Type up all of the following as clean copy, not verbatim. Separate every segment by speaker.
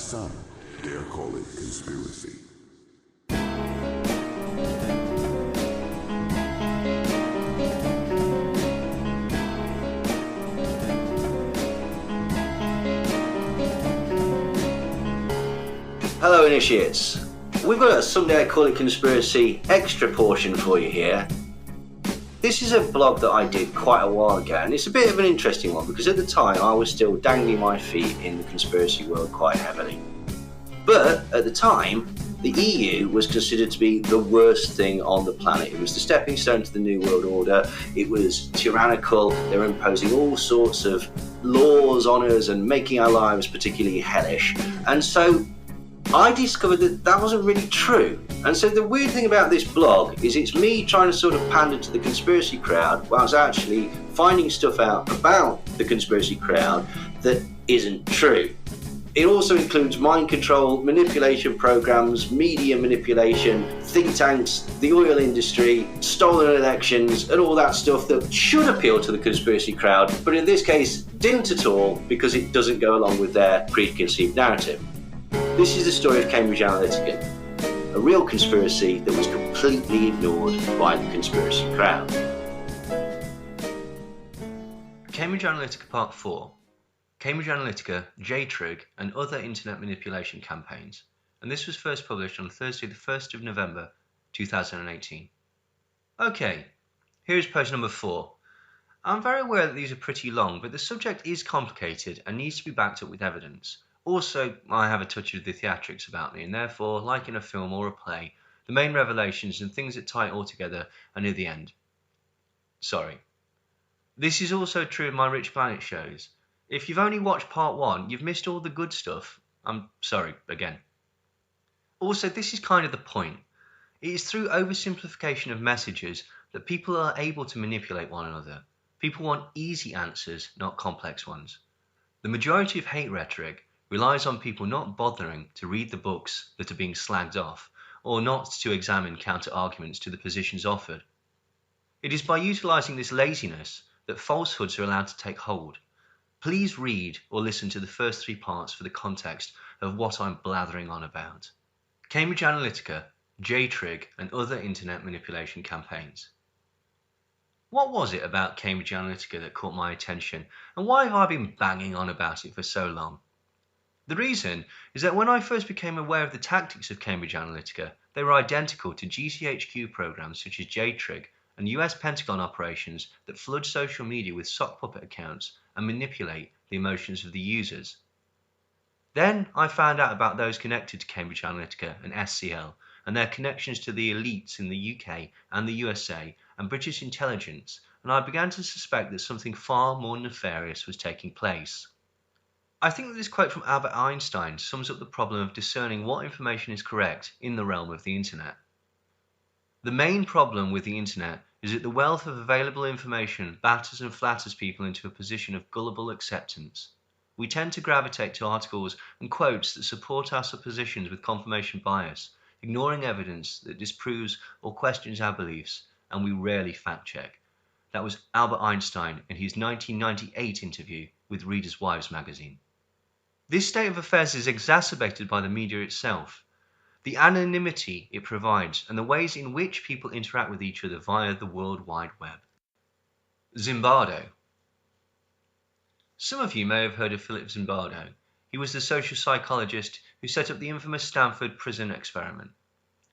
Speaker 1: Some dare call it conspiracy.
Speaker 2: Hello initiates, we've got a Some Dare Call It Conspiracy extra portion for you here. This is a blog that I did quite a while ago, and it's a bit of an interesting one because at the time I was still dangling my feet in the conspiracy world quite heavily. But at the time, the EU was considered to be the worst thing on the planet. It was the stepping stone to the New World Order. It was tyrannical. They were imposing all sorts of laws on us and making our lives particularly hellish. And so I discovered that wasn't really true. And so the weird thing about this blog is it's me trying to sort of pander to the conspiracy crowd whilst actually finding stuff out about the conspiracy crowd that isn't true. It also includes mind control, manipulation programs, media manipulation, think tanks, the oil industry, stolen elections, and all that stuff that should appeal to the conspiracy crowd, but in this case didn't at all because it doesn't go along with their preconceived narrative. This is the story of Cambridge Analytica, a real conspiracy that was completely ignored by the conspiracy crowd. Cambridge Analytica Part 4. Cambridge Analytica, J-Trig and other internet manipulation campaigns. And this was first published on Thursday the 1st of November 2018. Okay, here's post number 4. I'm very aware that these are pretty long, but the subject is complicated and needs to be backed up with evidence. Also, I have a touch of the theatrics about me, and therefore, like in a film or a play, the main revelations and things that tie it all together are near the end. Sorry. This is also true of my Rich Planet shows. If you've only watched part 1, you've missed all the good stuff. I'm sorry, again. Also, this is kind of the point. It is through oversimplification of messages that people are able to manipulate one another. People want easy answers, not complex ones. The majority of hate rhetoric relies on people not bothering to read the books that are being slagged off, or not to examine counter-arguments to the positions offered. It is by utilising this laziness that falsehoods are allowed to take hold. Please read or listen to the first 3 parts for the context of what I'm blathering on about. Cambridge Analytica, J-Trig and other internet manipulation campaigns. What was it about Cambridge Analytica that caught my attention, and why have I been banging on about it for so long? The reason is that when I first became aware of the tactics of Cambridge Analytica, they were identical to GCHQ programs such as J-Trig and US Pentagon operations that flood social media with sock puppet accounts and manipulate the emotions of the users. Then I found out about those connected to Cambridge Analytica and SCL and their connections to the elites in the UK and the USA and British intelligence, and I began to suspect that something far more nefarious was taking place. I think that this quote from Albert Einstein sums up the problem of discerning what information is correct in the realm of the internet. The main problem with the internet is that the wealth of available information batters and flatters people into a position of gullible acceptance. We tend to gravitate to articles and quotes that support our suppositions with confirmation bias, ignoring evidence that disproves or questions our beliefs, and we rarely fact-check. That was Albert Einstein in his 1998 interview with Reader's Wives magazine. This state of affairs is exacerbated by the media itself, the anonymity it provides, and the ways in which people interact with each other via the World Wide Web. Zimbardo. Some of you may have heard of Philip Zimbardo. He was the social psychologist who set up the infamous Stanford prison experiment.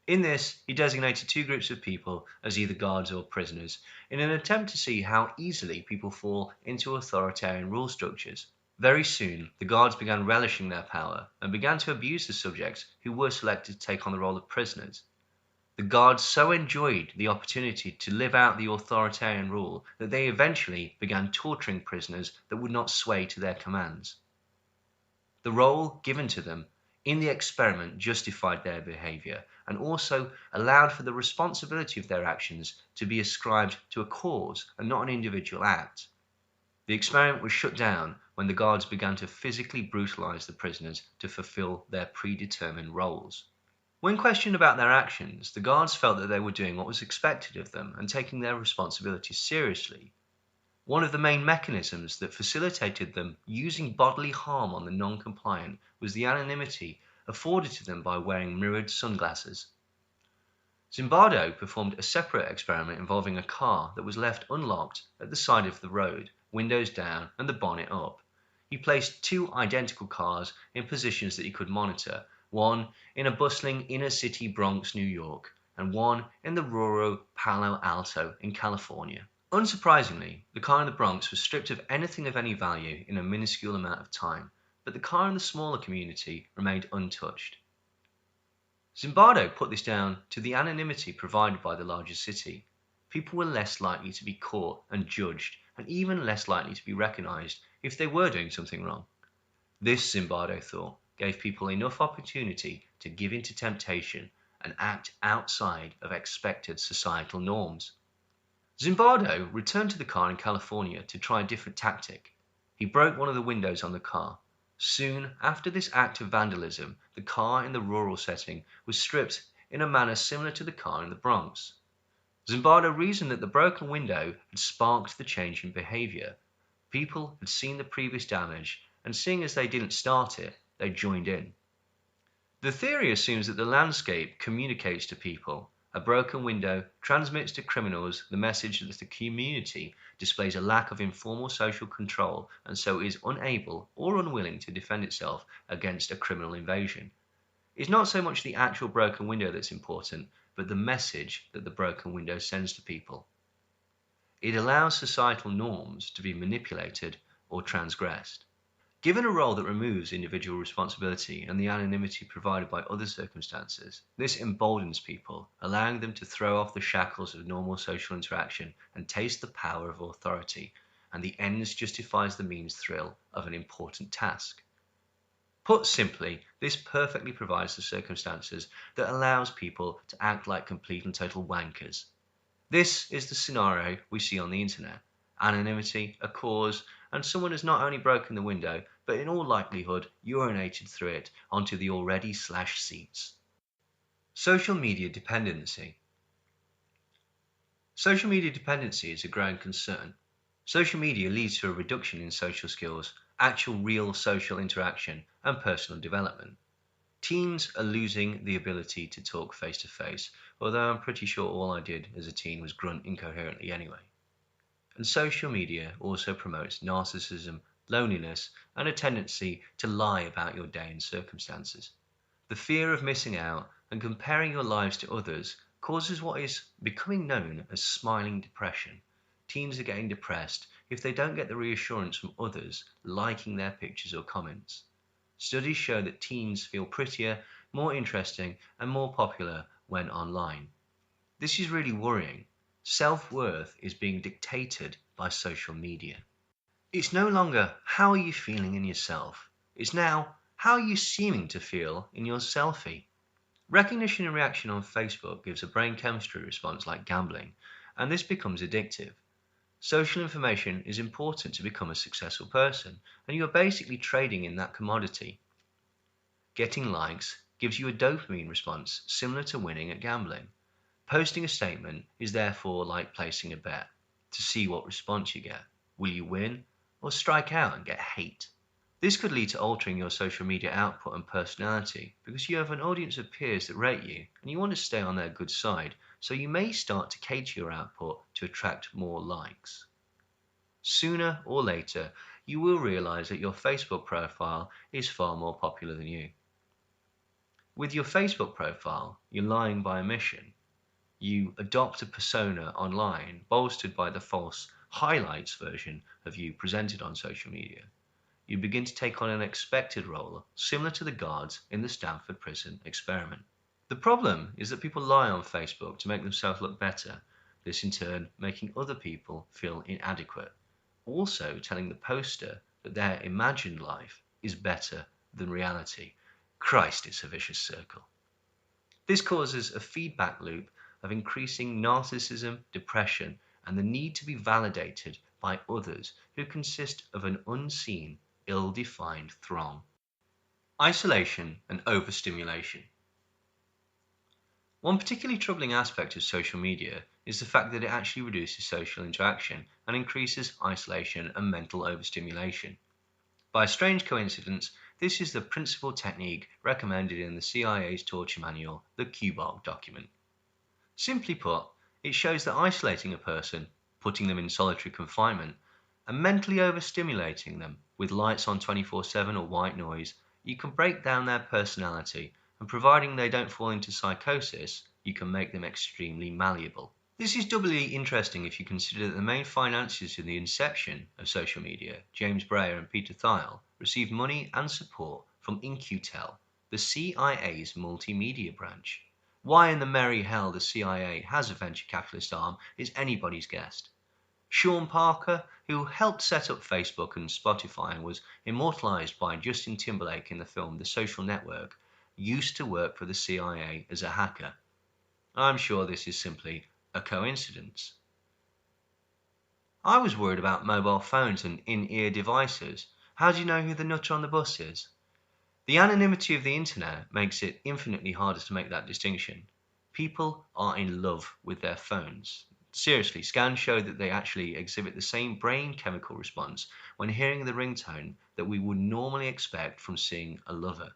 Speaker 2: In this, he designated 2 groups of people as either guards or prisoners in an attempt to see how easily people fall into authoritarian rule structures. Very soon, the guards began relishing their power and began to abuse the subjects who were selected to take on the role of prisoners. The guards so enjoyed the opportunity to live out the authoritarian rule that they eventually began torturing prisoners that would not sway to their commands. The role given to them in the experiment justified their behavior and also allowed for the responsibility of their actions to be ascribed to a cause and not an individual act. The experiment was shut down when the guards began to physically brutalize the prisoners to fulfill their predetermined roles. When questioned about their actions, the guards felt that they were doing what was expected of them and taking their responsibilities seriously. One of the main mechanisms that facilitated them using bodily harm on the non-compliant was the anonymity afforded to them by wearing mirrored sunglasses. Zimbardo performed a separate experiment involving a car that was left unlocked at the side of the road, windows down and the bonnet up. He placed two identical cars in positions that he could monitor, one in a bustling inner-city Bronx, New York, and one in the rural Palo Alto in California. Unsurprisingly, the car in the Bronx was stripped of anything of any value in a minuscule amount of time, but the car in the smaller community remained untouched. Zimbardo put this down to the anonymity provided by the larger city. People were less likely to be caught and judged, and even less likely to be recognized if they were doing something wrong. This, Zimbardo thought, gave people enough opportunity to give in to temptation and act outside of expected societal norms. Zimbardo returned to the car in California to try a different tactic. He broke one of the windows on the car. Soon after this act of vandalism, the car in the rural setting was stripped in a manner similar to the car in the Bronx. Zimbardo reasoned that the broken window had sparked the change in behavior. People had seen the previous damage, and seeing as they didn't start it, they joined in. The theory assumes that the landscape communicates to people. A broken window transmits to criminals the message that the community displays a lack of informal social control and so is unable or unwilling to defend itself against a criminal invasion. It's not so much the actual broken window that's important, but the message that the broken window sends to people. It allows societal norms to be manipulated or transgressed. Given a role that removes individual responsibility and the anonymity provided by other circumstances, this emboldens people, allowing them to throw off the shackles of normal social interaction and taste the power of authority, and the ends justifies the means thrill of an important task. Put simply, this perfectly provides the circumstances that allows people to act like complete and total wankers. This is the scenario we see on the internet. Anonymity, a cause, and someone has not only broken the window, but in all likelihood urinated through it onto the already slashed seats. Social media dependency. Social media dependency is a growing concern. Social media leads to a reduction in social skills, actual real social interaction, and personal development. Teens are losing the ability to talk face to face, although I'm pretty sure all I did as a teen was grunt incoherently anyway. And social media also promotes narcissism, loneliness, and a tendency to lie about your day and circumstances. The fear of missing out and comparing your lives to others causes what is becoming known as smiling depression. Teens are getting depressed if they don't get the reassurance from others liking their pictures or comments. Studies show that teens feel prettier, more interesting, and more popular when online. This is really worrying. Self-worth is being dictated by social media. It's no longer how are you feeling in yourself. It's now how are you seeming to feel in your selfie. Recognition and reaction on Facebook gives a brain chemistry response like gambling, and this becomes addictive. Social information is important to become a successful person, and you are basically trading in that commodity. Getting likes gives you a dopamine response similar to winning at gambling. Posting a statement is therefore like placing a bet to see what response you get. Will you win or strike out and get hate? This could lead to altering your social media output and personality because you have an audience of peers that rate you and you want to stay on their good side, so you may start to cater your output to attract more likes. Sooner or later, you will realize that your Facebook profile is far more popular than you. With your Facebook profile, you're lying by omission. You adopt a persona online bolstered by the false highlights version of you presented on social media. You begin to take on an expected role similar to the guards in the Stanford prison experiment. The problem is that people lie on Facebook to make themselves look better, this in turn making other people feel inadequate, also telling the poster that their imagined life is better than reality. Christ, it's a vicious circle. This causes a feedback loop of increasing narcissism, depression, and the need to be validated by others who consist of an unseen, ill-defined throng. Isolation and overstimulation. One particularly troubling aspect of social media is the fact that it actually reduces social interaction and increases isolation and mental overstimulation. By a strange coincidence, this is the principal technique recommended in the CIA's torture manual, the Q-Bark document. Simply put, it shows that isolating a person, putting them in solitary confinement, and mentally overstimulating them with lights on 24/7 or white noise, you can break down their personality, and providing they don't fall into psychosis, you can make them extremely malleable. This is doubly interesting if you consider that the main financiers in the inception of social media, James Breyer and Peter Thiel, received money and support from In-Q-Tel, the CIA's multimedia branch. Why in the merry hell the CIA has a venture capitalist arm is anybody's guess. Sean Parker, who helped set up Facebook and Spotify and was immortalized by Justin Timberlake in the film The Social Network, used to work for the CIA as a hacker. I'm sure this is simply a coincidence. I was worried about mobile phones and in-ear devices. How do you know who the nutter on the bus is? The anonymity of the internet makes it infinitely harder to make that distinction. People are in love with their phones. Seriously, scans show that they actually exhibit the same brain chemical response when hearing the ringtone that we would normally expect from seeing a lover.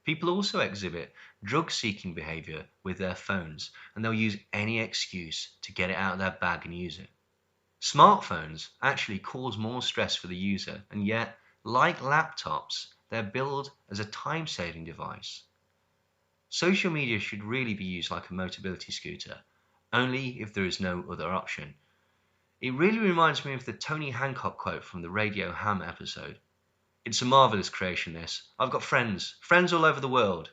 Speaker 2: People also exhibit drug-seeking behavior with their phones, and they'll use any excuse to get it out of their bag and use it. Smartphones actually cause more stress for the user, and yet, like laptops, they're billed as a time-saving device. Social media should really be used like a mobility scooter, only if there is no other option. It really reminds me of the Tony Hancock quote from the Radio Ham episode. It's a marvellous creation, this. I've got friends all over the world.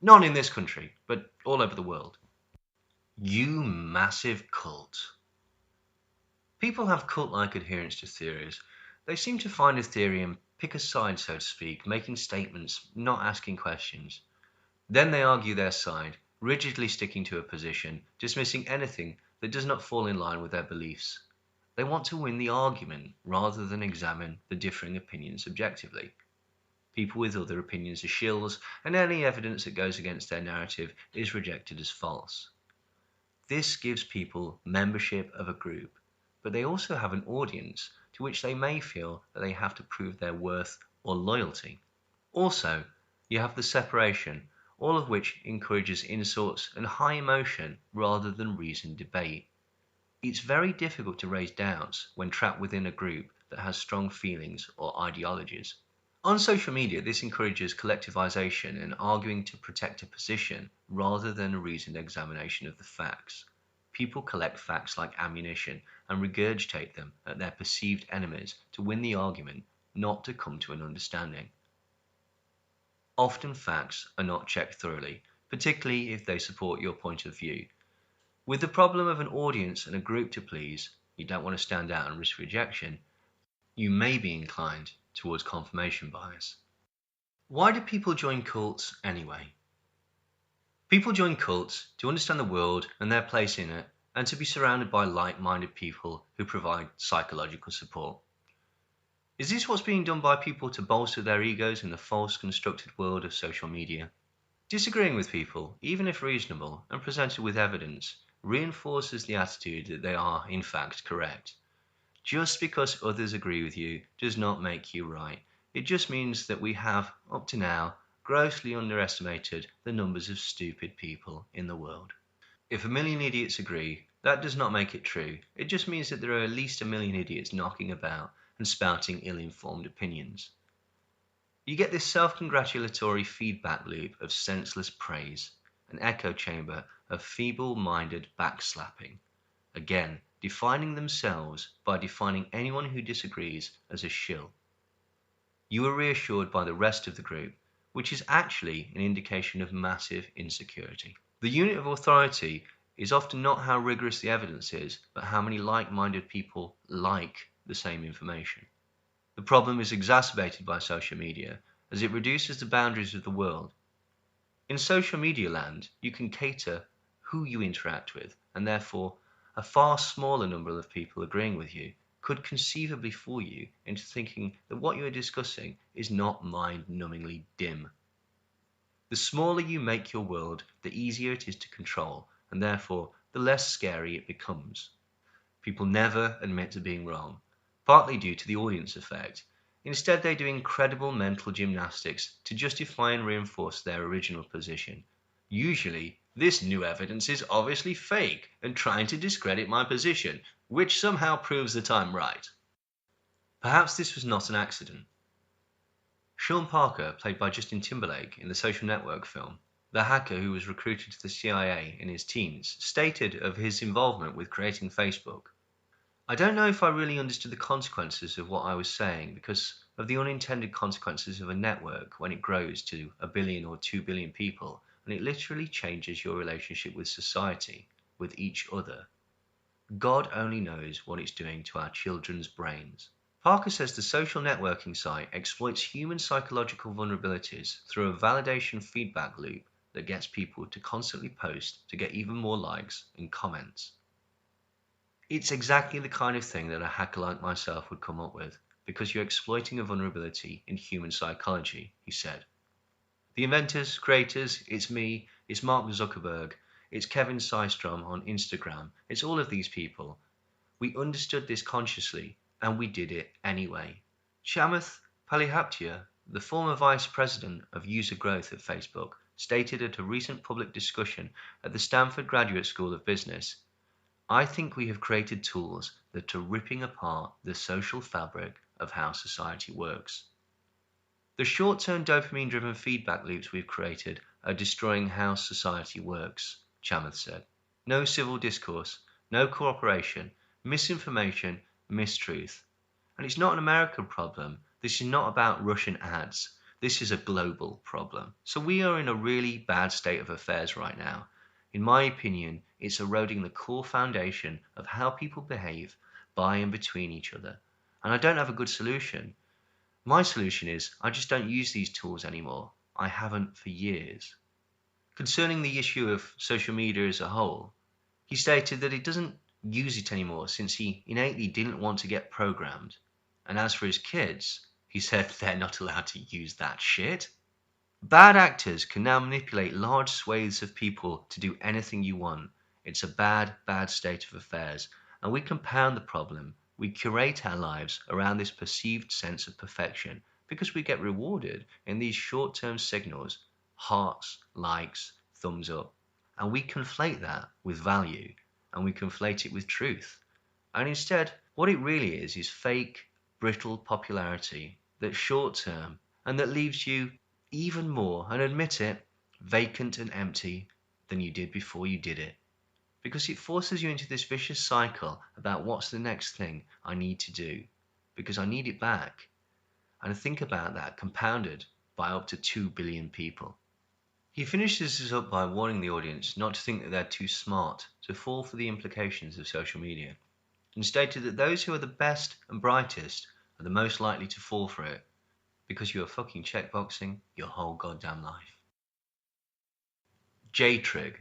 Speaker 2: Not in this country, but all over the world. You massive cult. People have cult-like adherence to theories. They seem to find a theory and pick a side, so to speak, making statements, not asking questions. Then they argue their side, rigidly sticking to a position, dismissing anything that does not fall in line with their beliefs. They want to win the argument rather than examine the differing opinions objectively. People with other opinions are shills, and any evidence that goes against their narrative is rejected as false. This gives people membership of a group, but they also have an audience to which they may feel that they have to prove their worth or loyalty. Also, you have the separation, all of which encourages insults and high emotion rather than reasoned debate. It's very difficult to raise doubts when trapped within a group that has strong feelings or ideologies. On social media, this encourages collectivization and arguing to protect a position rather than a reasoned examination of the facts. People collect facts like ammunition and regurgitate them at their perceived enemies to win the argument, not to come to an understanding. Often facts are not checked thoroughly, particularly if they support your point of view. With the problem of an audience and a group to please, you don't want to stand out and risk rejection, you may be inclined towards confirmation bias. Why do people join cults anyway? People join cults to understand the world and their place in it, and to be surrounded by like-minded people who provide psychological support. Is this what's being done by people to bolster their egos in the false constructed world of social media? Disagreeing with people, even if reasonable and presented with evidence, reinforces the attitude that they are in fact correct. Just because others agree with you does not make you right. It just means that we have, up to now, grossly underestimated the numbers of stupid people in the world. If 1 million idiots agree, that does not make it true. It just means that there are at least 1 million idiots knocking about and spouting ill-informed opinions. You get this self-congratulatory feedback loop of senseless praise, an echo chamber of feeble-minded backslapping. Again, defining themselves by defining anyone who disagrees as a shill. You are reassured by the rest of the group, which is actually an indication of massive insecurity. The unit of authority is often not how rigorous the evidence is, but how many like-minded people like the same information. The problem is exacerbated by social media, as it reduces the boundaries of the world. In social media land, you can cater who you interact with, and therefore a far smaller number of people agreeing with you could conceivably fool you into thinking that what you are discussing is not mind-numbingly dim. The smaller you make your world, the easier it is to control, and therefore the less scary it becomes. People never admit to being wrong, partly due to the audience effect. Instead, they do incredible mental gymnastics to justify and reinforce their original position. Usually, this new evidence is obviously fake and trying to discredit my position, which somehow proves that I'm right. Perhaps this was not an accident. Sean Parker, played by Justin Timberlake in the Social Network film, the hacker who was recruited to the CIA in his teens, stated of his involvement with creating Facebook, "I don't know if I really understood the consequences of what I was saying because of the unintended consequences of a network when it grows to 1 billion or 2 billion people, and it literally changes your relationship with society, with each other. God only knows what it's doing to our children's brains." Parker says the social networking site exploits human psychological vulnerabilities through a validation feedback loop that gets people to constantly post to get even more likes and comments. It's exactly the kind of thing that a hacker like myself would come up with, because you're exploiting a vulnerability in human psychology, he said. The inventors, creators, it's me, it's Mark Zuckerberg, it's Kevin Systrom on Instagram, it's all of these people. We understood this consciously, and we did it anyway. Chamath Palihapitiya, the former vice president of user growth at Facebook, stated at a recent public discussion at the Stanford Graduate School of Business, "I think we have created tools that are ripping apart the social fabric of how society works. The short-term dopamine-driven feedback loops we've created are destroying how society works," Chamath said. "No civil discourse, no cooperation, misinformation, mistruth. And it's not an American problem. This is not about Russian ads. This is a global problem. So we are in a really bad state of affairs right now. In my opinion, it's eroding the core foundation of how people behave by and between each other. And I don't have a good solution. My solution is I just don't use these tools anymore. I haven't for years." Concerning the issue of social media as a whole, he stated that he doesn't use it anymore since he innately didn't want to get programmed. And as for his kids, he said they're not allowed to use that shit. Bad actors can now manipulate large swathes of people to do anything you want. It's a bad, bad state of affairs, and we compound the problem. We curate our lives around this perceived sense of perfection because we get rewarded in these short-term signals, hearts, likes, thumbs up, and we conflate that with value, and we conflate it with truth. And instead, what it really is fake, brittle popularity that's short-term and that leaves you even more, and admit it, vacant and empty than you did before you did it. Because it forces you into this vicious cycle about what's the next thing I need to do, because I need it back. And think about that compounded by up to 2 billion people. He finishes this up by warning the audience not to think that they're too smart to fall for the implications of social media, and stated that those who are the best and brightest are the most likely to fall for it, because you are fucking checkboxing your whole goddamn life. J-Trig.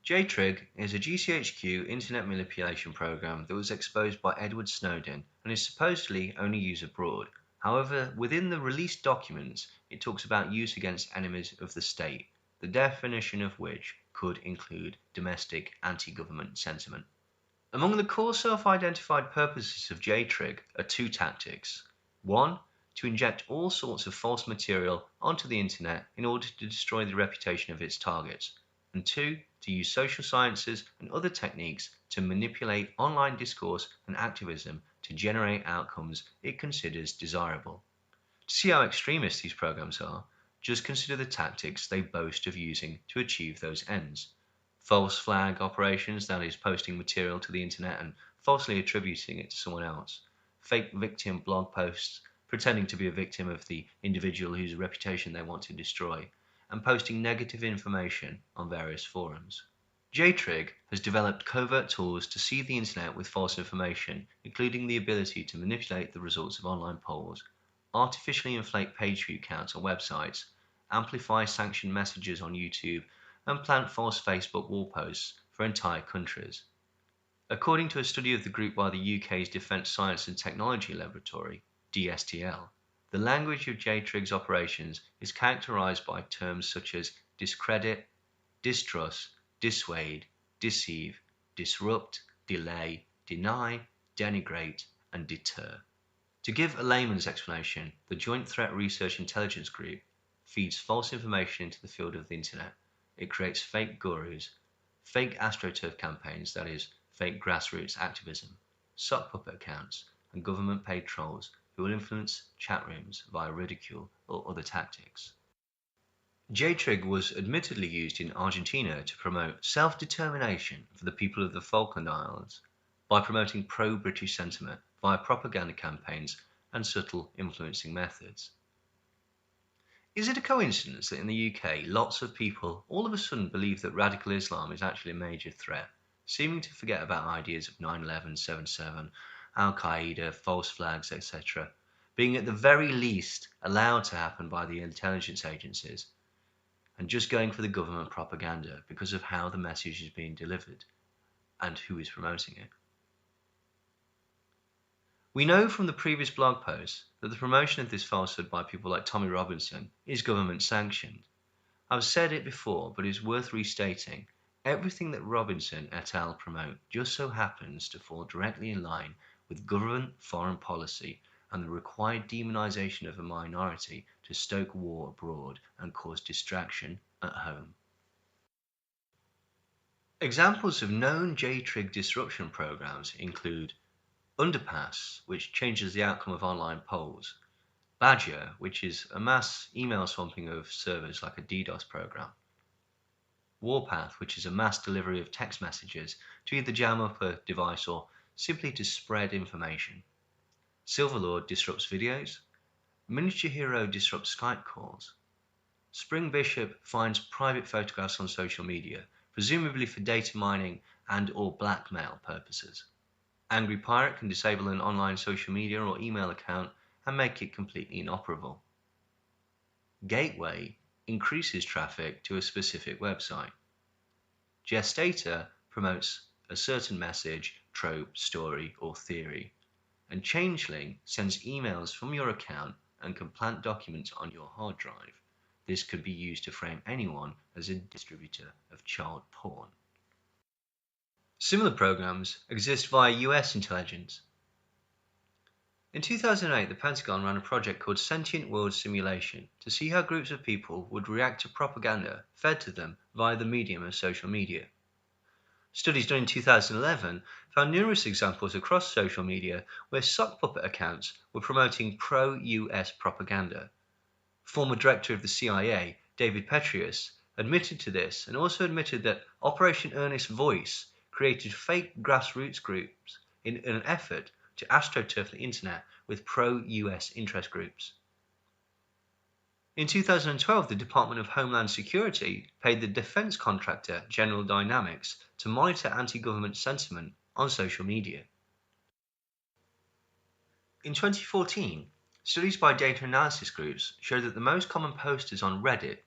Speaker 2: J-Trig is a GCHQ internet manipulation program that was exposed by Edward Snowden and is supposedly only used abroad. However, within the released documents, it talks about use against enemies of the state, the definition of which could include domestic anti-government sentiment. Among the core self-identified purposes of J-Trig are two tactics. One, to inject all sorts of false material onto the internet in order to destroy the reputation of its targets. And two, to use social sciences and other techniques to manipulate online discourse and activism to generate outcomes it considers desirable. To see how extremist these programs are, just consider the tactics they boast of using to achieve those ends. False flag operations, that is, posting material to the internet and falsely attributing it to someone else. Fake victim blog posts, pretending to be a victim of the individual whose reputation they want to destroy, and posting negative information on various forums. J-Trig has developed covert tools to seed the internet with false information, including the ability to manipulate the results of online polls, artificially inflate page view counts on websites, amplify sanctioned messages on YouTube, and plant false Facebook wall posts for entire countries. According to a study of the group by the UK's Defence Science and Technology Laboratory, DSTL, the language of J-Trig's operations is characterized by terms such as discredit, distrust, dissuade, deceive, disrupt, delay, deny, denigrate, and deter. To give a layman's explanation, the Joint Threat Research Intelligence Group feeds false information into the field of the internet. It creates fake gurus, fake astroturf campaigns, that is, fake grassroots activism, sock puppet accounts, and government-paid trolls who will influence chat rooms via ridicule or other tactics. J-Trig was admittedly used in Argentina to promote self-determination for the people of the Falkland Islands by promoting pro-British sentiment via propaganda campaigns and subtle influencing methods. Is it a coincidence that in the UK lots of people all of a sudden believe that radical Islam is actually a major threat, seeming to forget about ideas of 9/11, 7/7, Al-Qaeda, false flags, etc., being at the very least allowed to happen by the intelligence agencies, and just going for the government propaganda because of how the message is being delivered and who is promoting it? We know from the previous blog posts that the promotion of this falsehood by people like Tommy Robinson is government sanctioned. I've said it before, but it's worth restating. Everything that Robinson et al. Promote just so happens to fall directly in line with government foreign policy and the required demonization of a minority to stoke war abroad and cause distraction at home. Examples of known J-Trig disruption programs include Underpass, which changes the outcome of online polls; Badger, which is a mass email swamping of servers like a DDoS program; Warpath, which is a mass delivery of text messages to either jam up a device or simply to spread information; Silverlord disrupts videos; Miniature Hero disrupts Skype calls; Spring Bishop finds private photographs on social media, presumably for data mining and or blackmail purposes; Angry Pirate can disable an online social media or email account and make it completely inoperable; Gateway increases traffic to a specific website; Gestator promotes a certain message, trope, story, or theory; and Changeling sends emails from your account and can plant documents on your hard drive. This could be used to frame anyone as a distributor of child porn. Similar programs exist via US intelligence. In 2008, the Pentagon ran a project called Sentient World Simulation to see how groups of people would react to propaganda fed to them via the medium of social media. Studies done in 2011 found numerous examples across social media where sock puppet accounts were promoting pro-US propaganda. Former director of the CIA, David Petraeus, admitted to this and also admitted that Operation Earnest Voice created fake grassroots groups in an effort to astroturf the internet with pro-US interest groups. In 2012, the Department of Homeland Security paid the defense contractor General Dynamics to monitor anti-government sentiment on social media. In 2014, studies by data analysis groups showed that the most common posters on Reddit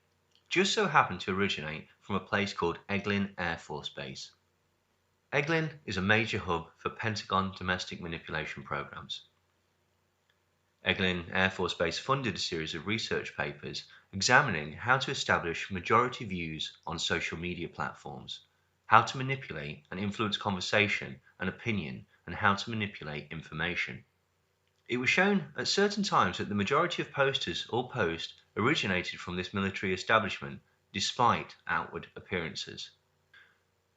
Speaker 2: just so happened to originate from a place called Eglin Air Force Base. Eglin is a major hub for Pentagon domestic manipulation programs. Eglin Air Force Base funded a series of research papers examining how to establish majority views on social media platforms, how to manipulate and influence conversation and opinion, and how to manipulate information. It was shown at certain times that the majority of posters or posts originated from this military establishment, despite outward appearances.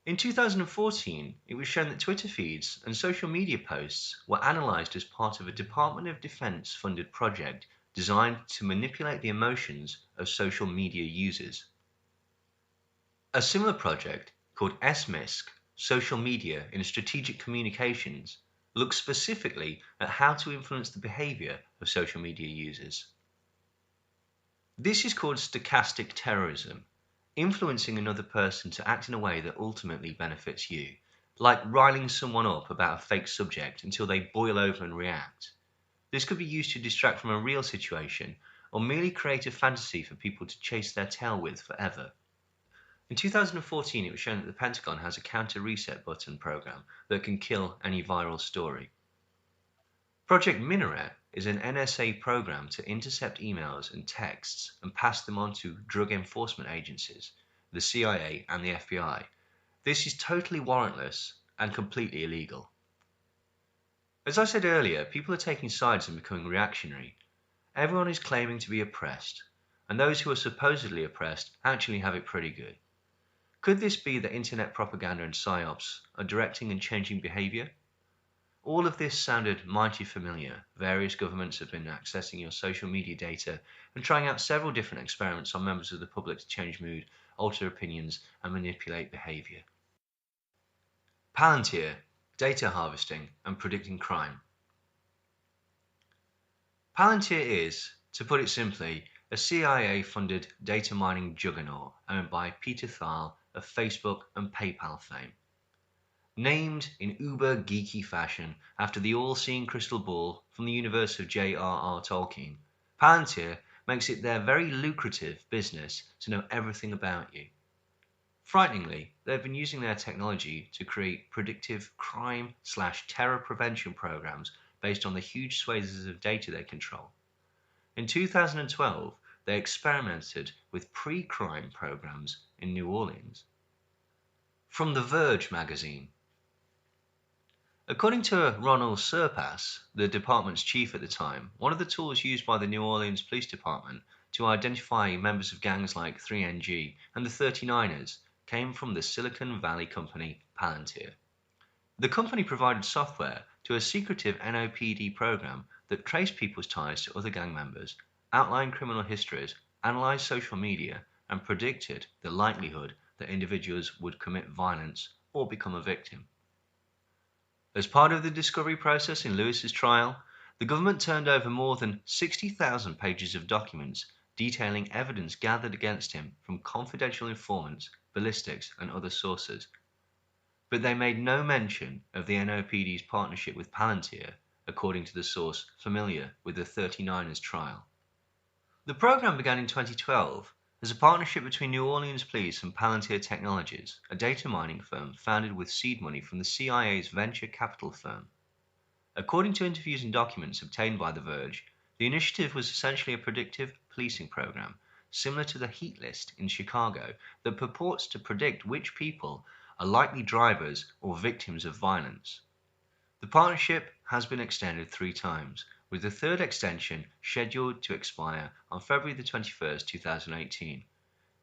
Speaker 2: In 2014, it was shown that Twitter feeds and social media posts were analysed as part of a Department of Defense funded project designed to manipulate the emotions of social media users. A similar project, called SMISC, Social Media in Strategic Communications, looks specifically at how to influence the behaviour of social media users. This is called stochastic terrorism, influencing another person to act in a way that ultimately benefits you, like riling someone up about a fake subject until they boil over and react. This could be used to distract from a real situation or merely create a fantasy for people to chase their tail with forever. In 2014, it was shown that the Pentagon has a counter-reset button program that can kill any viral story. Project Minaret is an NSA program to intercept emails and texts and pass them on to drug enforcement agencies, the CIA and the FBI, This is totally warrantless and completely illegal. As I said earlier, people are taking sides and becoming reactionary. Everyone is claiming to be oppressed, and those who are supposedly oppressed actually have it pretty good. Could this be that internet propaganda and psyops are directing and changing behaviour? All of this sounded mighty familiar. Various governments have been accessing your social media data and trying out several different experiments on members of the public to change mood, alter opinions, and manipulate behaviour. Palantir, data harvesting and predicting crime. Palantir is, to put it simply, a CIA-funded data mining juggernaut owned by Peter Thiel of Facebook and PayPal fame. Named in uber geeky fashion after the all-seeing crystal ball from the universe of J.R.R. Tolkien, Palantir makes it their very lucrative business to know everything about you. Frighteningly, they've been using their technology to create predictive crime/terror prevention programs based on the huge swathes of data they control. In 2012, they experimented with pre-crime programs in New Orleans. From The Verge magazine. According to Ronald Surpass, the department's chief at the time, one of the tools used by the New Orleans Police Department to identify members of gangs like 3NG and the 39ers came from the Silicon Valley company Palantir. The company provided software to a secretive NOPD program that traced people's ties to other gang members, outlined criminal histories, analyzed social media, and predicted the likelihood that individuals would commit violence or become a victim. As part of the discovery process in Lewis's trial, the government turned over more than 60,000 pages of documents detailing evidence gathered against him from confidential informants, ballistics, and other sources. But they made no mention of the NOPD's partnership with Palantir, according to the source familiar with the 39ers trial. The program began in 2012 as a partnership between New Orleans Police and Palantir Technologies, a data mining firm founded with seed money from the CIA's venture capital firm. According to interviews and documents obtained by The Verge, the initiative was essentially a predictive policing program, similar to the Heat List in Chicago, that purports to predict which people are likely drivers or victims of violence. The partnership has been extended 3 times, with the third extension scheduled to expire on February 21, 2018.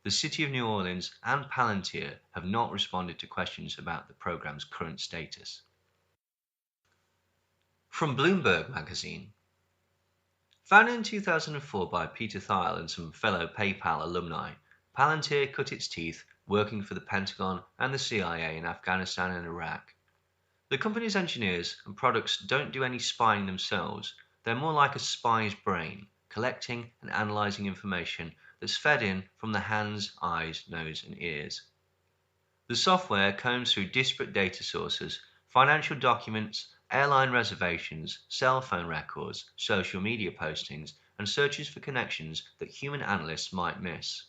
Speaker 2: The City of New Orleans and Palantir have not responded to questions about the program's current status. From Bloomberg magazine. Founded in 2004 by Peter Thiel and some fellow PayPal alumni, Palantir cut its teeth working for the Pentagon and the CIA in Afghanistan and Iraq. The company's engineers and products don't do any spying themselves. They're more like a spy's brain, collecting and analyzing information that's fed in from the hands, eyes, nose, and ears. The software combs through disparate data sources, financial documents, airline reservations, cell phone records, social media postings, and searches for connections that human analysts might miss.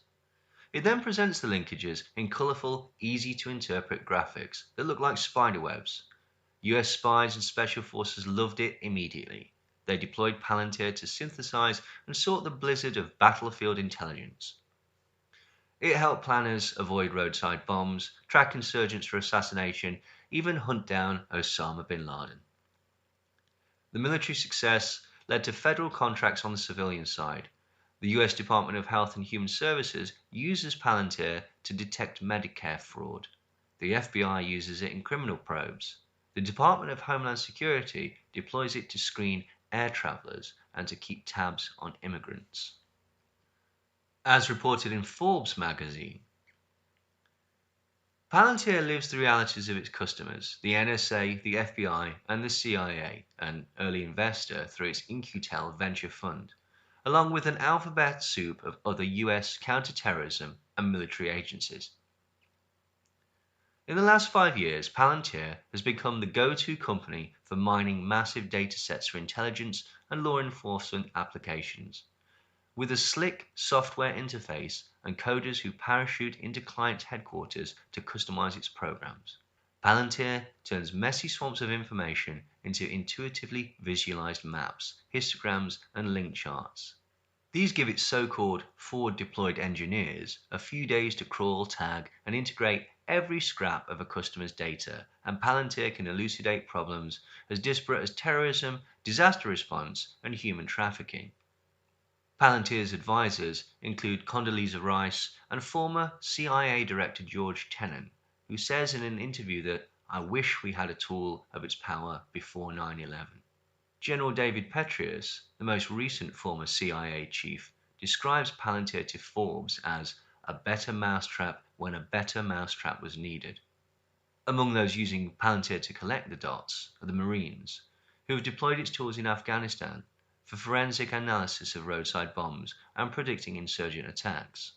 Speaker 2: It then presents the linkages in colourful, easy-to-interpret graphics that look like spiderwebs. US spies and special forces loved it immediately. They deployed Palantir to synthesize and sort the blizzard of battlefield intelligence. It helped planners avoid roadside bombs, track insurgents for assassination, even hunt down Osama bin Laden. The military success led to federal contracts on the civilian side. The US Department of Health and Human Services uses Palantir to detect Medicare fraud. The FBI uses it in criminal probes. The Department of Homeland Security deploys it to screen air travelers and to keep tabs on immigrants. As reported in Forbes magazine, Palantir lives the realities of its customers, the NSA, the FBI, and the CIA, an early investor through its In-Q-Tel venture fund, along with an alphabet soup of other US counterterrorism and military agencies. In the last 5 years, Palantir has become the go-to company for mining massive datasets for intelligence and law enforcement applications. With a slick software interface and coders who parachute into client headquarters to customize its programs, Palantir turns messy swamps of information into intuitively visualized maps, histograms, and link charts. These give its so-called forward-deployed engineers a few days to crawl, tag, and integrate every scrap of a customer's data, and Palantir can elucidate problems as disparate as terrorism, disaster response, and human trafficking. Palantir's advisors include Condoleezza Rice and former CIA Director George Tenet, who says in an interview that, "I wish we had a tool of its power before 9/11. General David Petraeus, the most recent former CIA chief, describes Palantir to Forbes as a better mousetrap when a better mousetrap was needed. Among those using Palantir to collect the dots are the Marines, who have deployed its tools in Afghanistan for forensic analysis of roadside bombs and predicting insurgent attacks.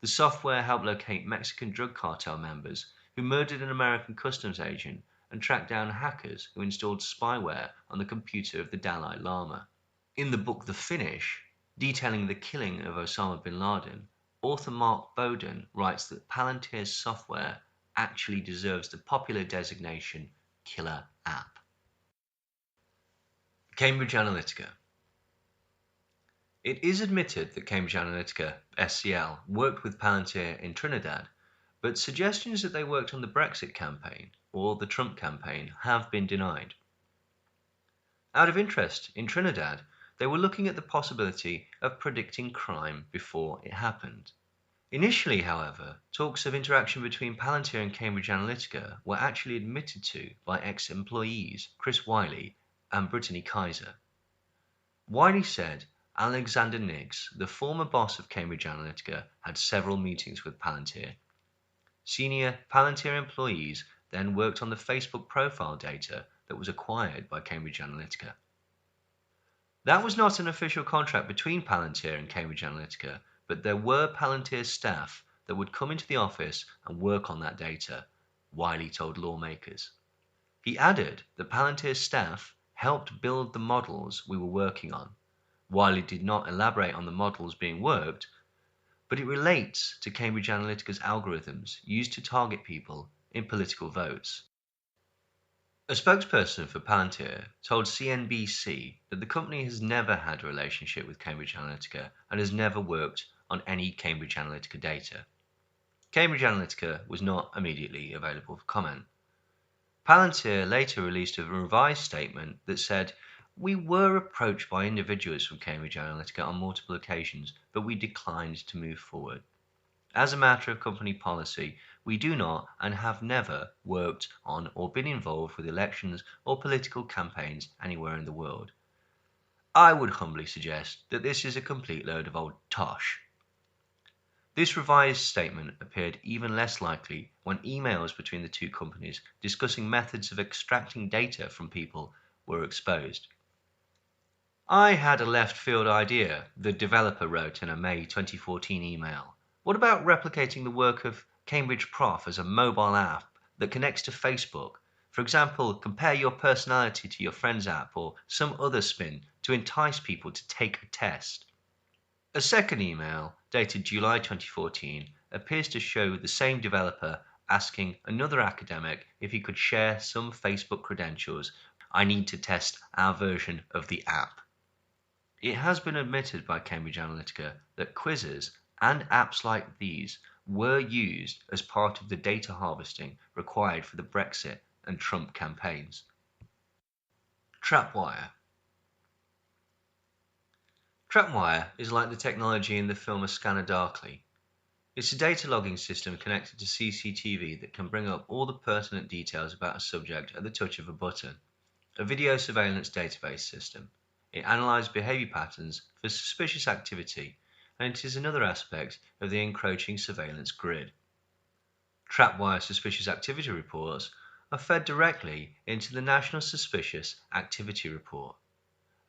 Speaker 2: The software helped locate Mexican drug cartel members who murdered an American customs agent and tracked down hackers who installed spyware on the computer of the Dalai Lama. In the book The Finish, detailing the killing of Osama bin Laden, author Mark Bowden writes that Palantir's software actually deserves the popular designation killer app. Cambridge Analytica. It is admitted that Cambridge Analytica, SCL, worked with Palantir in Trinidad, but suggestions that they worked on the Brexit campaign or the Trump campaign have been denied. Out of interest, in Trinidad, they were looking at the possibility of predicting crime before it happened. Initially, however, talks of interaction between Palantir and Cambridge Analytica were actually admitted to by ex-employees Chris Wiley and Brittany Kaiser. Wiley said Alexander Nix, the former boss of Cambridge Analytica, had several meetings with Palantir. Senior Palantir employees then worked on the Facebook profile data that was acquired by Cambridge Analytica. That was not an official contract between Palantir and Cambridge Analytica, but there were Palantir staff that would come into the office and work on that data, Wiley told lawmakers. He added that Palantir staff helped build the models we were working on. Wiley did not elaborate on the models being worked, but it relates to Cambridge Analytica's algorithms used to target people in political votes. A spokesperson for Palantir told CNBC that the company has never had a relationship with Cambridge Analytica and has never worked on any Cambridge Analytica data. Cambridge Analytica was not immediately available for comment. Palantir later released a revised statement that said, "We were approached by individuals from Cambridge Analytica on multiple occasions, but we declined to move forward. As a matter of company policy, we do not and have never worked on or been involved with elections or political campaigns anywhere in the world." I would humbly suggest that this is a complete load of old tosh. This revised statement appeared even less likely when emails between the two companies discussing methods of extracting data from people were exposed. "I had a left field idea," the developer wrote in a May 2014 email. "What about replicating the work of Cambridge Prof as a mobile app that connects to Facebook? For example, compare your personality to your friend's app or some other spin to entice people to take a test." A second email, dated July 2014, appears to show the same developer asking another academic if he could share some Facebook credentials. "I need to test our version of the app." It has been admitted by Cambridge Analytica that quizzes and apps like these were used as part of the data harvesting required for the Brexit and Trump campaigns. Trapwire. Trapwire is like the technology in the film A Scanner Darkly. It's a data logging system connected to CCTV that can bring up all the pertinent details about a subject at the touch of a button. A video surveillance database system. It analyzes behavior patterns for suspicious activity, and it is another aspect of the encroaching surveillance grid. Trapwire suspicious activity reports are fed directly into the National Suspicious Activity Report,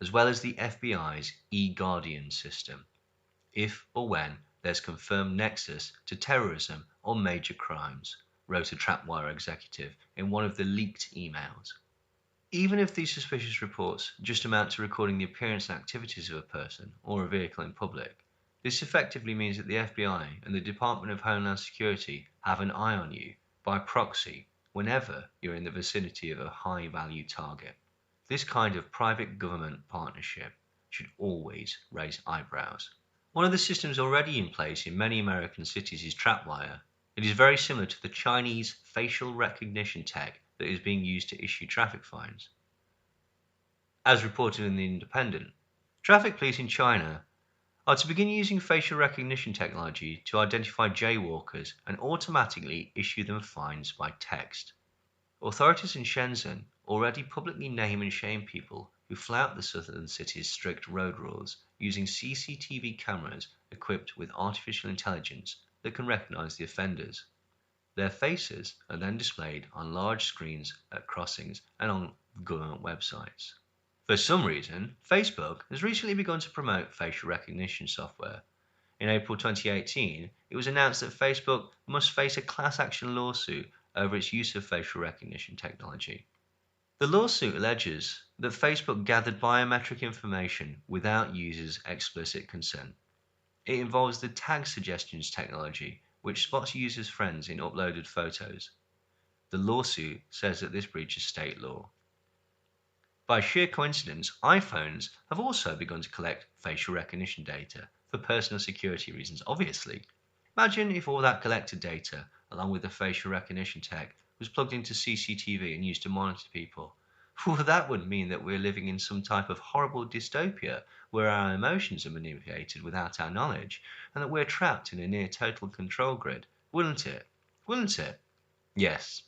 Speaker 2: as well as the FBI's eGuardian system, if or when there's confirmed nexus to terrorism or major crimes, wrote a Trapwire executive in one of the leaked emails. Even if these suspicious reports just amount to recording the appearance and activities of a person or a vehicle in public, this effectively means that the FBI and the Department of Homeland Security have an eye on you by proxy whenever you're in the vicinity of a high-value target. This kind of private-government partnership should always raise eyebrows. One of the systems already in place in many American cities is Trapwire. It is very similar to the Chinese facial recognition tech that is being used to issue traffic fines. As reported in The Independent, traffic police in China are to begin using facial recognition technology to identify jaywalkers and automatically issue them fines by text. Authorities in Shenzhen already publicly name and shame people who flout the southern city's strict road rules using CCTV cameras equipped with artificial intelligence that can recognize the offenders. Their faces are then displayed on large screens at crossings and on government websites. For some reason, Facebook has recently begun to promote facial recognition software. In April 2018, it was announced that Facebook must face a class action lawsuit over its use of facial recognition technology. The lawsuit alleges that Facebook gathered biometric information without users' explicit consent. It involves the tag suggestions technology, which spots users' friends in uploaded photos. The lawsuit says that this breaches state law. By sheer coincidence, iPhones have also begun to collect facial recognition data for personal security reasons, obviously. Imagine if all that collected data, along with the facial recognition tech, was plugged into CCTV and used to monitor people. Well, that would mean that we're living in some type of horrible dystopia where our emotions are manipulated without our knowledge, and that we're trapped in a near total control grid, wouldn't it? Wouldn't it? Yes,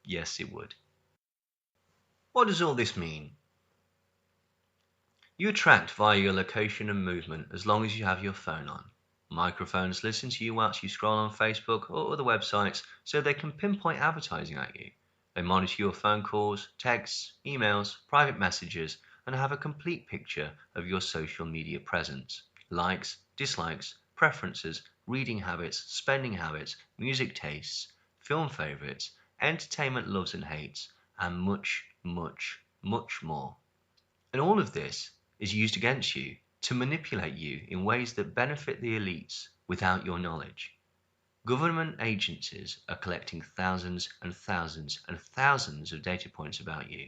Speaker 2: it would. What does all this mean? You are tracked via your location and movement as long as you have your phone on. Microphones listen to you whilst you scroll on Facebook or other websites so they can pinpoint advertising at you. They monitor your phone calls, texts, emails, private messages, and have a complete picture of your social media presence, likes, dislikes, preferences, reading habits, spending habits, music tastes, film favourites, entertainment loves and hates, and much, much, much more. And all of this is used against you to manipulate you in ways that benefit the elites without your knowledge. Government agencies are collecting thousands and thousands and thousands of data points about you,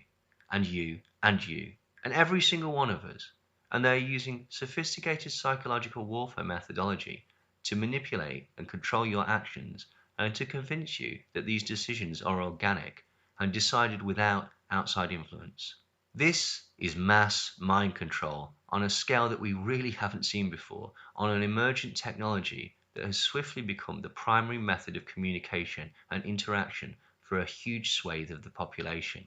Speaker 2: and you, and you, and every single one of us, and they are using sophisticated psychological warfare methodology to manipulate and control your actions and to convince you that these decisions are organic and decided without outside influence. This is mass mind control on a scale that we really haven't seen before, on an emergent technology that has swiftly become the primary method of communication and interaction for a huge swathe of the population.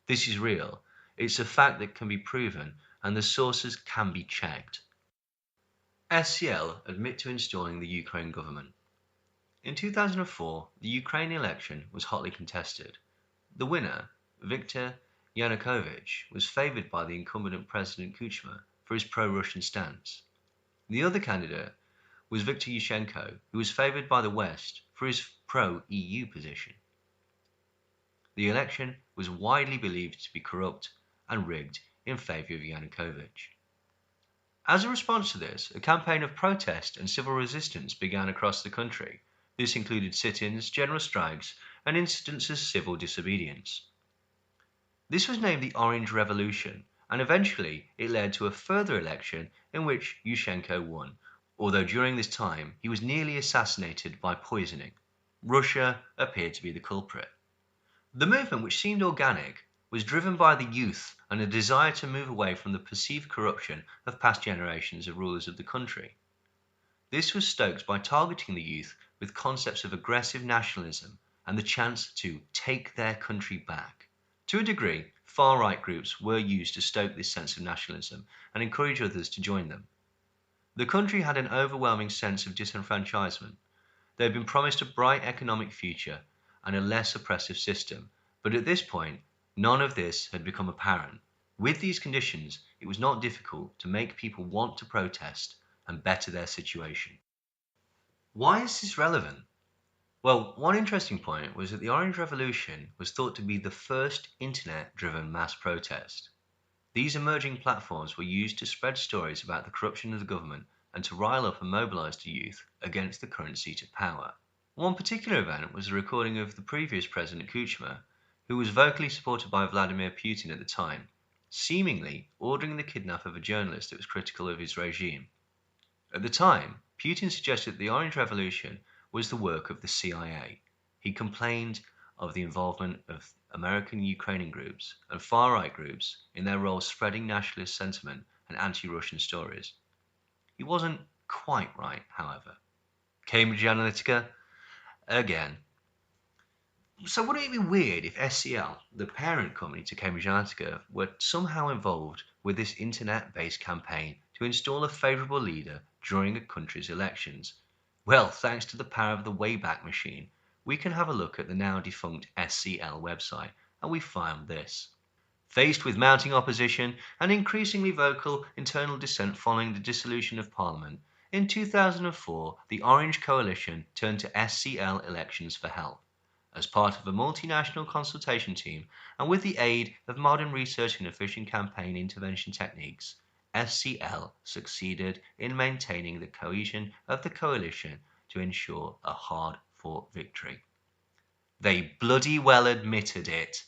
Speaker 2: This is real, it's a fact that can be proven, and the sources can be checked. SCL admit to installing the Ukraine government. In 2004, the Ukraine election was hotly contested. The winner, Viktor Yanukovych, was favoured by the incumbent President Kuchma for his pro-Russian stance. The other candidate was Viktor Yushchenko, who was favoured by the West for his pro-EU position. The election was widely believed to be corrupt and rigged in favour of Yanukovych. As a response to this, a campaign of protest and civil resistance began across the country. This included sit-ins, general strikes, and incidents of civil disobedience. This was named the Orange Revolution, and eventually it led to a further election in which Yushchenko won, although during this time he was nearly assassinated by poisoning. Russia appeared to be the culprit. The movement, which seemed organic, was driven by the youth and a desire to move away from the perceived corruption of past generations of rulers of the country. This was stoked by targeting the youth with concepts of aggressive nationalism and the chance to take their country back. To a degree, far-right groups were used to stoke this sense of nationalism and encourage others to join them. The country had an overwhelming sense of disenfranchisement. They had been promised a bright economic future and a less oppressive system, but at this point, none of this had become apparent. With these conditions, it was not difficult to make people want to protest and better their situation. Why is this relevant? Well, one interesting point was that the Orange Revolution was thought to be the first internet-driven mass protest. These emerging platforms were used to spread stories about the corruption of the government and to rile up and mobilise the youth against the current seat of power. One particular event was a recording of the previous President Kuchma, who was vocally supported by Vladimir Putin at the time, seemingly ordering the kidnap of a journalist that was critical of his regime. At the time, Putin suggested that the Orange Revolution was the work of the CIA. He complained of the involvement of American Ukrainian groups and far-right groups in their role spreading nationalist sentiment and anti-Russian stories. He wasn't quite right, however. Cambridge Analytica, again. So wouldn't it be weird if SCL, the parent company to Cambridge Analytica, were somehow involved with this internet-based campaign to install a favourable leader during a country's elections? Well, thanks to the power of the Wayback Machine, we can have a look at the now defunct SCL website, and we found this. Faced with mounting opposition and increasingly vocal internal dissent following the dissolution of Parliament, in 2004 the Orange Coalition turned to SCL elections for help. As part of a multinational consultation team and with the aid of modern research and efficient campaign intervention techniques, SCL succeeded in maintaining the cohesion of the coalition to ensure a hard-fought victory. They bloody well admitted it.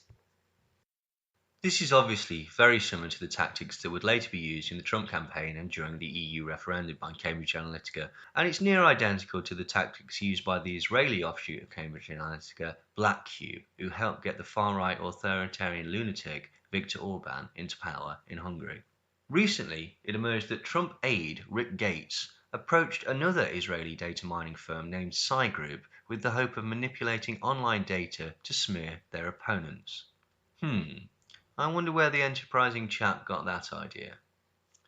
Speaker 2: This is obviously very similar to the tactics that would later be used in the Trump campaign and during the EU referendum by Cambridge Analytica, and it's near identical to the tactics used by the Israeli offshoot of Cambridge Analytica, Black Cube, who helped get the far-right authoritarian lunatic Viktor Orban into power in Hungary. Recently, it emerged that Trump aide Rick Gates approached another Israeli data mining firm named Cygroup with the hope of manipulating online data to smear their opponents. I wonder where the enterprising chap got that idea.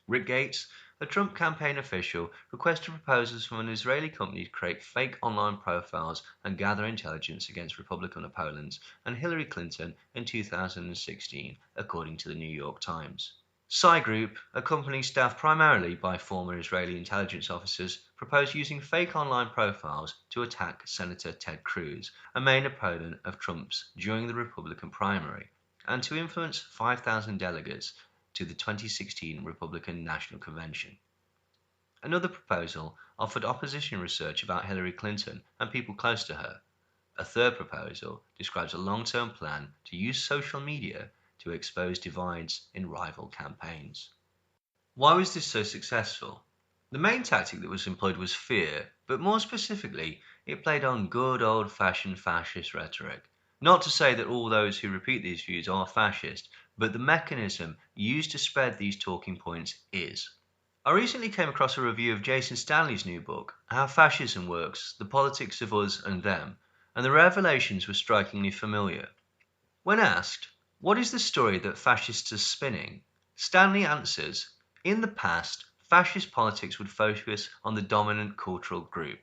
Speaker 2: Rick Gates, a Trump campaign official, requested proposals from an Israeli company to create fake online profiles and gather intelligence against Republican opponents and Hillary Clinton in 2016, according to the New York Times. Cygroup, a company staffed primarily by former Israeli intelligence officers, proposed using fake online profiles to attack Senator Ted Cruz, a main opponent of Trump's during the Republican primary, and to influence 5,000 delegates to the 2016 Republican National Convention. Another proposal offered opposition research about Hillary Clinton and people close to her. A third proposal describes a long-term plan to use social media to expose divides in rival campaigns. Why was this so successful? The main tactic that was employed was fear, but more specifically, it played on good old-fashioned fascist rhetoric. Not to say that all those who repeat these views are fascist, but the mechanism used to spread these talking points is. I recently came across a review of Jason Stanley's new book, How Fascism Works, The Politics of Us and Them, and the revelations were strikingly familiar. When asked, what is the story that fascists are spinning? Stanley answers, in the past, fascist politics would focus on the dominant cultural group.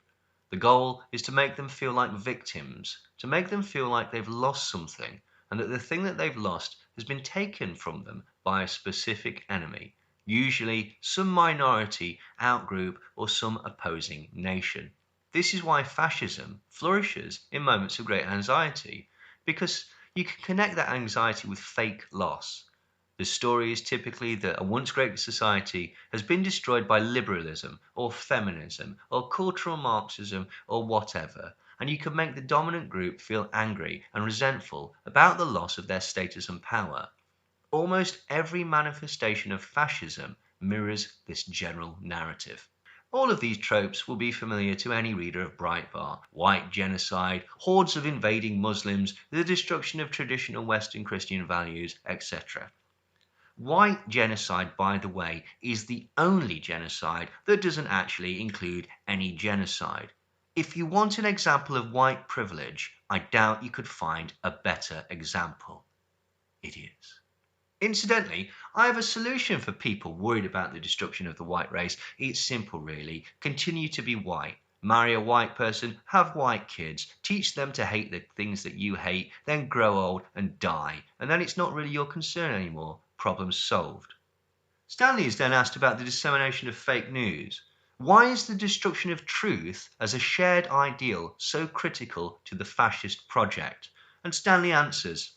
Speaker 2: The goal is to make them feel like victims, to make them feel like they've lost something, and that the thing that they've lost has been taken from them by a specific enemy, usually some minority, outgroup, or some opposing nation. This is why fascism flourishes in moments of great anxiety, because you can connect that anxiety with fake loss. The story is typically that a once great society has been destroyed by liberalism or feminism or cultural Marxism or whatever, and you can make the dominant group feel angry and resentful about the loss of their status and power. Almost every manifestation of fascism mirrors this general narrative. All of these tropes will be familiar to any reader of Breitbart: white genocide, hordes of invading Muslims, the destruction of traditional Western Christian values, etc. White genocide, by the way, is the only genocide that doesn't actually include any genocide. If you want an example of white privilege, I doubt you could find a better example. Idiots. Incidentally, I have a solution for people worried about the destruction of the white race. It's simple, really. Continue to be white. Marry a white person, have white kids, teach them to hate the things that you hate, then grow old and die. And then it's not really your concern anymore. Problem solved. Stanley is then asked about the dissemination of fake news. Why is the destruction of truth as a shared ideal so critical to the fascist project? And Stanley answers,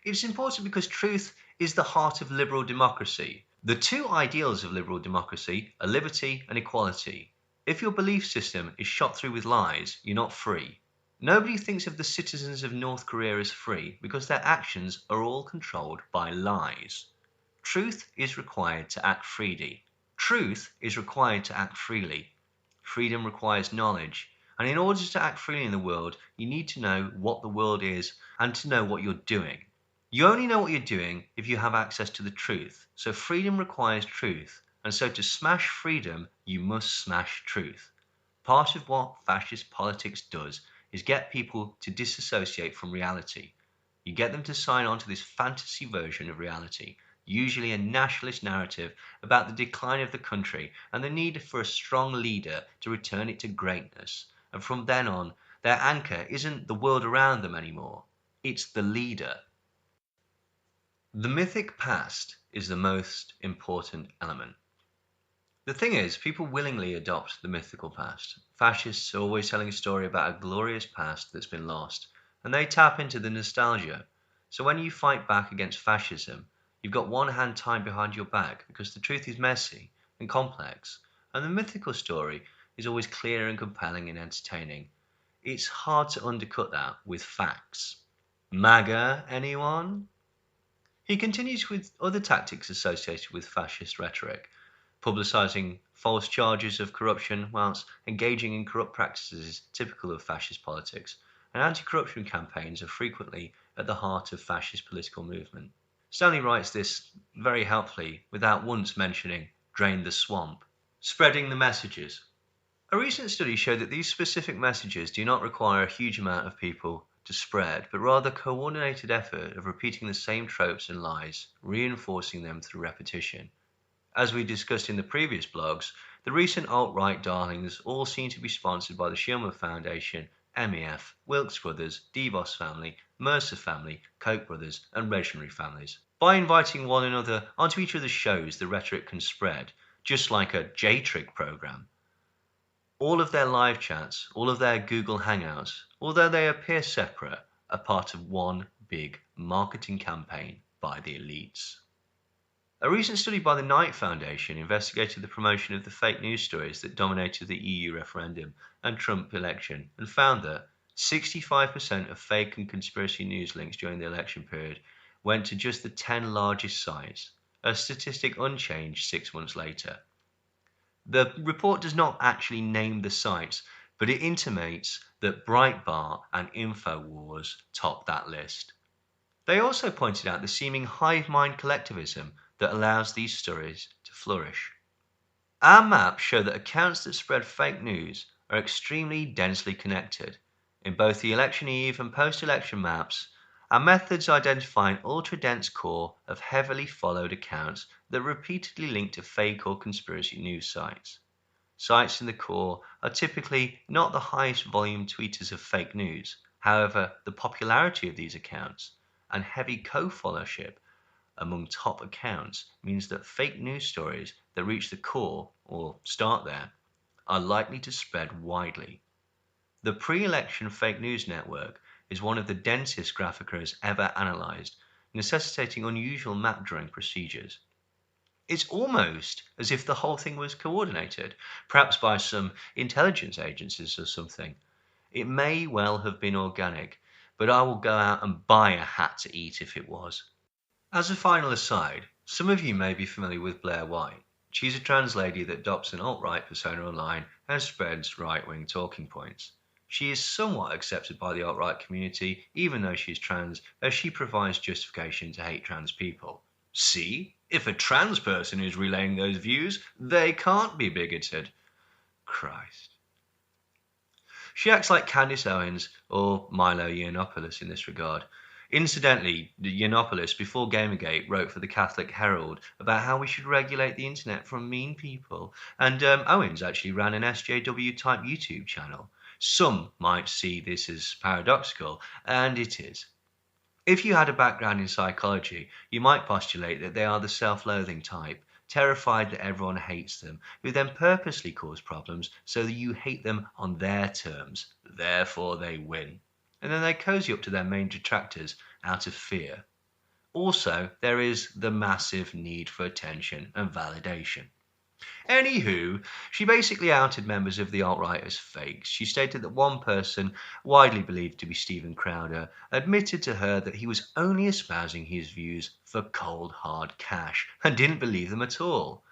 Speaker 2: it's important because truth is the heart of liberal democracy. The two ideals of liberal democracy are liberty and equality. If your belief system is shot through with lies, you're not free. Nobody thinks of the citizens of North Korea as free because their actions are all controlled by lies. Truth is required to act freely. Truth is required to act freely. Freedom requires knowledge, And in order to act freely in the world, you need to know what the world is and to know what you're doing. You only know what you're doing if you have access to the truth. So freedom requires truth. And so to smash freedom, you must smash truth. Part of what fascist politics does is get people to disassociate from reality. You get them to sign on to this fantasy version of reality, usually a nationalist narrative about the decline of the country and the need for a strong leader to return it to greatness. And from then on, their anchor isn't the world around them anymore, it's the leader. The mythic past is the most important element. The thing is, people willingly adopt the mythical past. Fascists are always telling a story about a glorious past that's been lost, and they tap into the nostalgia. So when you fight back against fascism, you've got one hand tied behind your back because the truth is messy and complex, and the mythical story is always clear and compelling and entertaining. It's hard to undercut that with facts. MAGA, anyone? He continues with other tactics associated with fascist rhetoric, publicising false charges of corruption whilst engaging in corrupt practices typical of fascist politics, and anti-corruption campaigns are frequently at the heart of fascist political movement. Stanley writes this very helpfully without once mentioning drain the swamp. Spreading the messages. A recent study showed that these specific messages do not require a huge amount of people to spread, but rather coordinated effort of repeating the same tropes and lies, reinforcing them through repetition. As we discussed in the previous blogs, the recent alt-right darlings all seem to be sponsored by the Schirmer Foundation, MEF, Wilkes Brothers, DeVos family, Mercer family, Koch brothers, and Regionary families. By inviting one another onto each other's shows, the rhetoric can spread, just like a J-Trig program. All of their live chats, all of their Google Hangouts, although they appear separate, are part of one big marketing campaign by the elites. A recent study by the Knight Foundation investigated the promotion of the fake news stories that dominated the EU referendum and Trump election and found that 65% of fake and conspiracy news links during the election period went to just the 10 largest sites, a statistic unchanged 6 months later. The report does not actually name the sites, but it intimates that Breitbart and InfoWars top that list. They also pointed out the seeming hive mind collectivism that allows these stories to flourish. Our maps show that accounts that spread fake news are extremely densely connected. In both the election eve and post-election maps, our methods identify an ultra-dense core of heavily followed accounts that repeatedly link to fake or conspiracy news sites. Sites in the core are typically not the highest volume tweeters of fake news. However, the popularity of these accounts and heavy co-followership among top accounts means that fake news stories that reach the core, or start there, are likely to spread widely. The pre-election fake news network is one of the densest Graphicers ever analysed, necessitating unusual map drawing procedures. It's almost as if the whole thing was coordinated, perhaps by some intelligence agencies or something. It may well have been organic, but I will go out and buy a hat to eat if it was. As a final aside, some of you may be familiar with Blair White. She's a trans lady that adopts an alt-right persona online and spreads right-wing talking points. She is somewhat accepted by the alt-right community, even though she's trans, as she provides justification to hate trans people. See, if a trans person is relaying those views, they can't be bigoted. Christ. She acts like Candace Owens or Milo Yiannopoulos in this regard. Incidentally, Yiannopoulos, before Gamergate, wrote for the Catholic Herald about how we should regulate the internet from mean people, and Owens actually ran an SJW-type YouTube channel. Some might see this as paradoxical, and it is. If you had a background in psychology, you might postulate that they are the self-loathing type, terrified that everyone hates them, who then purposely cause problems so that you hate them on their terms, therefore they win. And then they cozy up to their main detractors out of fear. Also, there is the massive need for attention and validation. Anywho, she basically outed members of the alt-right as fakes. She stated that one person, widely believed to be Stephen Crowder, admitted to her that he was only espousing his views for cold hard cash and didn't believe them at all.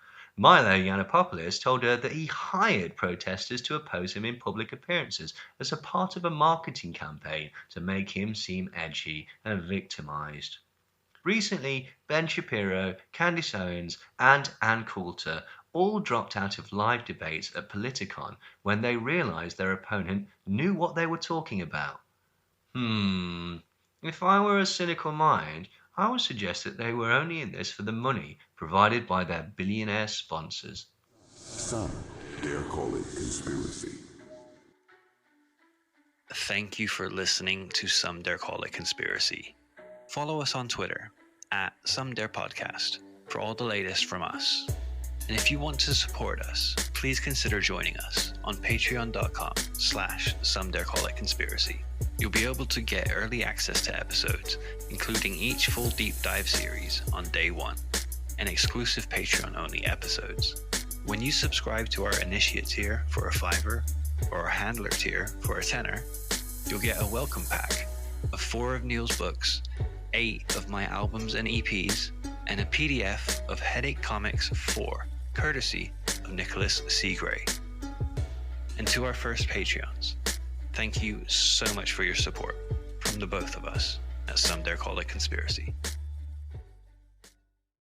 Speaker 2: Milo Yiannopoulos told her that he hired protesters to oppose him in public appearances as a part of a marketing campaign to make him seem edgy and victimized. Recently, Ben Shapiro, Candace Owens, and Ann Coulter all dropped out of live debates at Politicon when they realized their opponent knew what they were talking about. If I were a cynical mind, I would suggest that they were only in this for the money provided by their billionaire sponsors.
Speaker 1: Some dare call it conspiracy.
Speaker 3: Thank you for listening to Some Dare Call It Conspiracy. Follow us on Twitter at Some Dare Podcast for all the latest from us. And if you want to support us, please consider joining us on patreon.com/somedarecallitconspiracy. You'll be able to get early access to episodes, including each full deep dive series on day one, and exclusive Patreon-only episodes. When you subscribe to our Initiate tier for a $5 or our Handler tier for a $10, you'll get a welcome pack of 4 of Neil's books, 8 of my albums and EPs, and a PDF of Headache Comics 4, courtesy of Nicholas C. Gray. And to our first Patreons, thank you so much for your support from the both of us at Some Dare Call It Conspiracy.